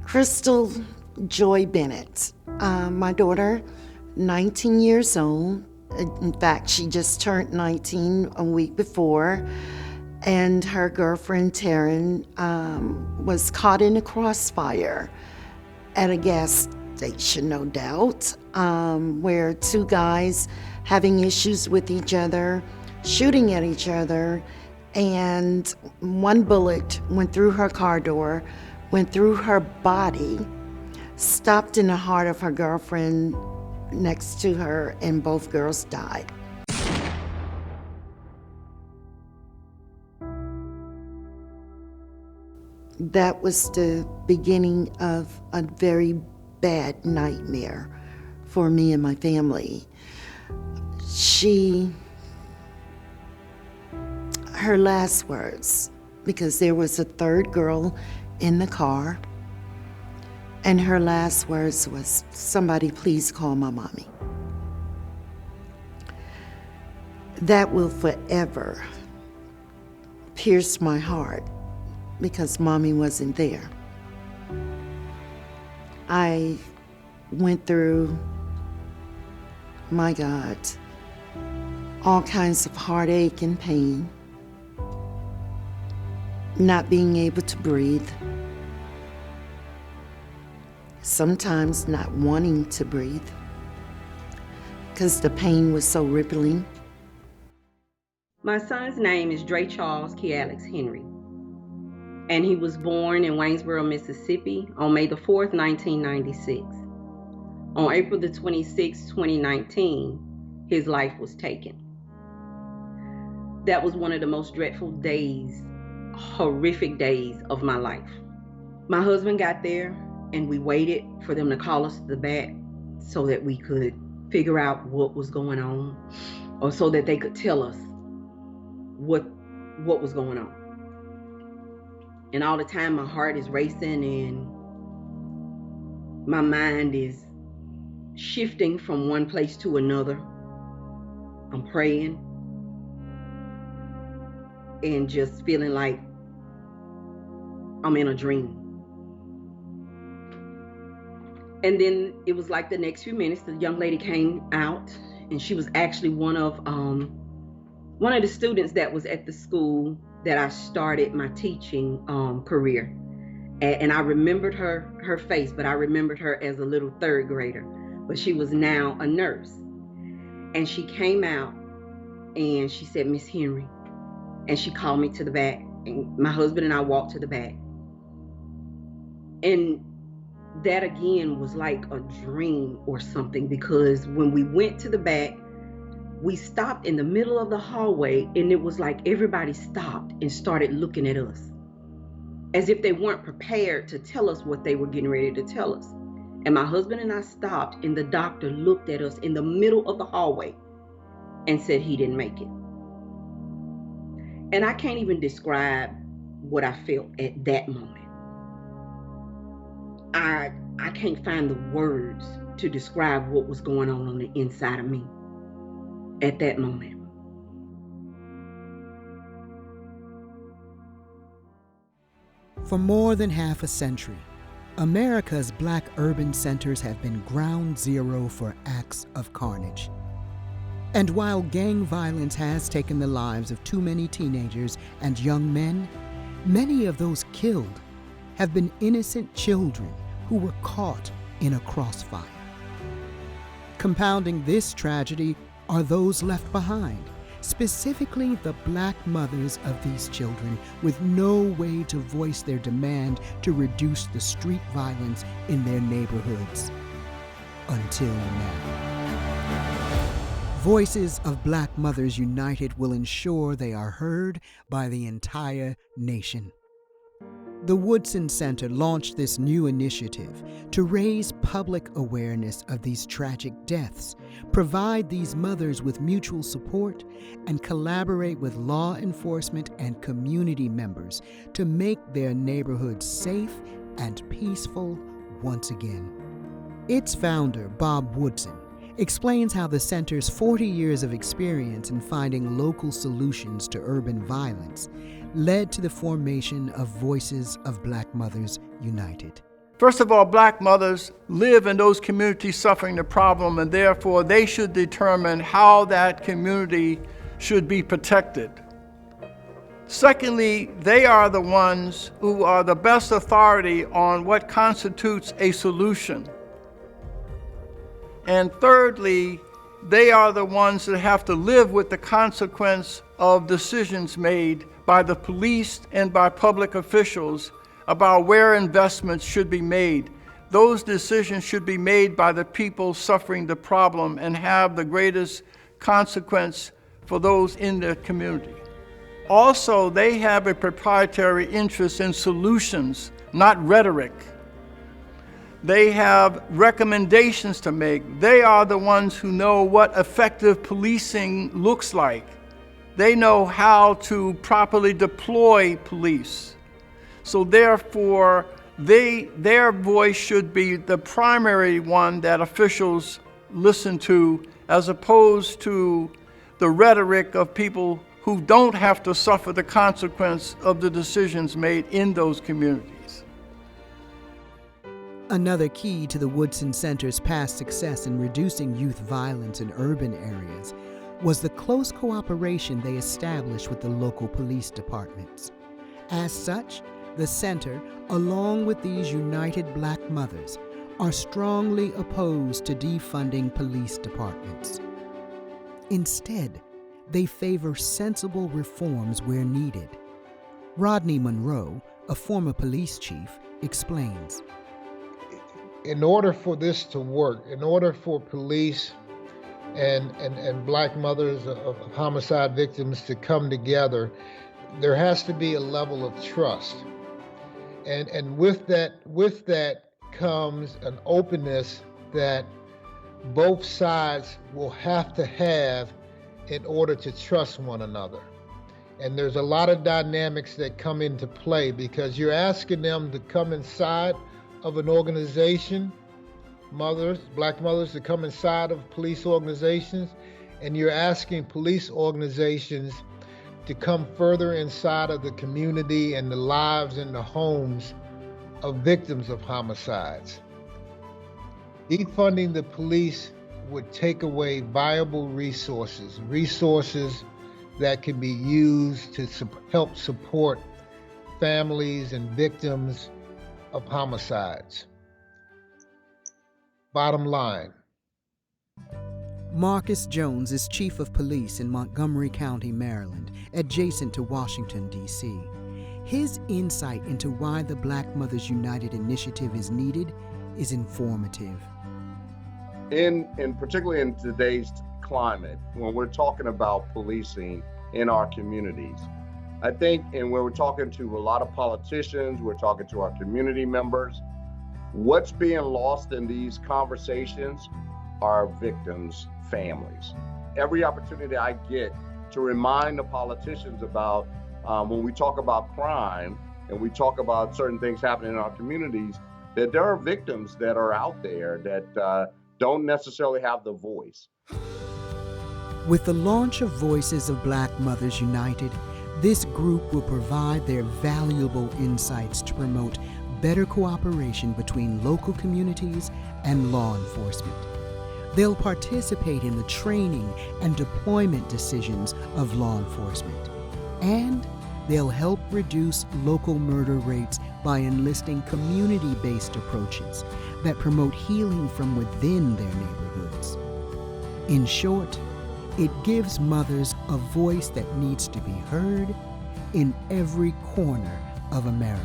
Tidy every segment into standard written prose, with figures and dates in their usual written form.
Crystal Joy Bennett, my daughter, 19 years old. In fact, she just turned 19 a week before, and her girlfriend, Taryn, was caught in a crossfire at a gas station, no doubt, where two guys having issues with each other, shooting at each other, and one bullet went through her car door, went through her body, stopped in the heart of her girlfriend next to her, and both girls died. That was the beginning of a very bad nightmare for me and my family. Her last words, because there was a third girl in the car, and her last words was, "Somebody please call my mommy." That will forever pierce my heart because mommy wasn't there. I went through, my God, all kinds of heartache and pain, not being able to breathe, sometimes not wanting to breathe because the pain was so rippling. My son's name is Dre Charles Kealix Henry, and he was born in Waynesboro, Mississippi on May the 4th, 1996. On April the 26th, 2019, his life was taken. That was one of the most dreadful days, horrific days of my life. My husband got there, and we waited for them to call us to the back so that we could figure out what was going on, or so that they could tell us what was going on. And all the time my heart is racing and my mind is shifting from one place to another. I'm praying and just feeling like I'm in a dream. And then it was like the next few minutes, the young lady came out, and she was actually one of the students that was at the school that I started my teaching career. And I remembered her face, but I remembered her as a little third grader. But she was now a nurse. And she came out and she said, "Miss Henry." And she called me to the back. And my husband and I walked to the back. And that again was like a dream or something, because when we went to the back, we stopped in the middle of the hallway, and it was like everybody stopped and started looking at us as if they weren't prepared to tell us what they were getting ready to tell us. And my husband and I stopped, and the doctor looked at us in the middle of the hallway and said he didn't make it. And I can't even describe what I felt at that moment. I can't find the words to describe what was going on the inside of me at that moment. For more than half a century, America's Black urban centers have been ground zero for acts of carnage. And while gang violence has taken the lives of too many teenagers and young men, many of those killed have been innocent children who were caught in a crossfire. Compounding this tragedy are those left behind, specifically the Black mothers of these children, with no way to voice their demand to reduce the street violence in their neighborhoods. Until now. Voices of Black Mothers United will ensure they are heard by the entire nation. The Wesson Center launched this new initiative to raise public awareness of these tragic deaths, provide these mothers with mutual support, and collaborate with law enforcement and community members to make their neighborhoods safe and peaceful once again. Its founder, Bob Woodson, explains how the center's 40 years of experience in finding local solutions to urban violence led to the formation of Voices of Black Mothers United. First of all, black mothers live in those communities suffering the problem, and therefore they should determine how that community should be protected. Secondly, they are the ones who are the best authority on what constitutes a solution. And thirdly, they are the ones that have to live with the consequence of decisions made by the police and by public officials about where investments should be made. Those decisions should be made by the people suffering the problem and have the greatest consequence for those in the community. Also, they have a proprietary interest in solutions, not rhetoric. They have recommendations to make. They are the ones who know what effective policing looks like. They know how to properly deploy police. So therefore, their voice should be the primary one that officials listen to, as opposed to the rhetoric of people who don't have to suffer the consequence of the decisions made in those communities. Another key to the Woodson Center's past success in reducing youth violence in urban areas was the close cooperation they established with the local police departments. As such, the center, along with these united black mothers, are strongly opposed to defunding police departments. Instead, they favor sensible reforms where needed. Rodney Monroe, a former police chief, explains. In order for this to work, in order for police and black mothers of homicide victims to come together, there has to be a level of trust. And with that comes an openness that both sides will have to have in order to trust one another. And there's a lot of dynamics that come into play because you're asking them to come inside of an organization, black mothers to come inside of police organizations, and you're asking police organizations to come further inside of the community and the lives and the homes of victims of homicides. Defunding the police would take away viable resources that can be used to help support families and victims of homicides. Bottom line. Marcus Jones is chief of police in Montgomery County, Maryland, adjacent to Washington, D.C. His insight into why the Black Mothers United initiative is needed is informative. Particularly in today's climate, when we're talking about policing in our communities, I think, and when we're talking to a lot of politicians, we're talking to our community members, what's being lost in these conversations are victims' families. Every opportunity I get to remind the politicians about when we talk about crime and we talk about certain things happening in our communities, that there are victims that are out there that don't necessarily have the voice. With the launch of Voices of Black Mothers United, this group will provide their valuable insights to promote better cooperation between local communities and law enforcement. They'll participate in the training and deployment decisions of law enforcement, and they'll help reduce local murder rates by enlisting community-based approaches that promote healing from within their neighborhoods. In short, it gives mothers a voice that needs to be heard in every corner of America.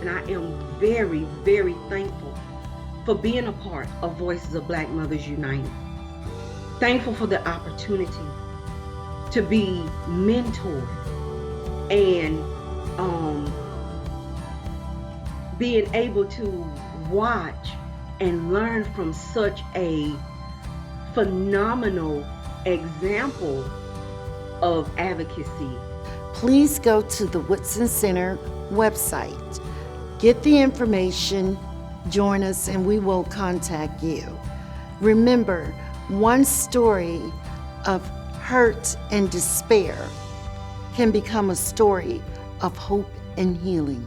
And I am very, very thankful for being a part of Voices of Black Mothers United. Thankful for the opportunity to be mentored and being able to watch and learn from such a phenomenal example of advocacy. Please go to the Woodson Center website, get the information, join us, and we will contact you. Remember, one story of hurt and despair can become a story of hope and healing.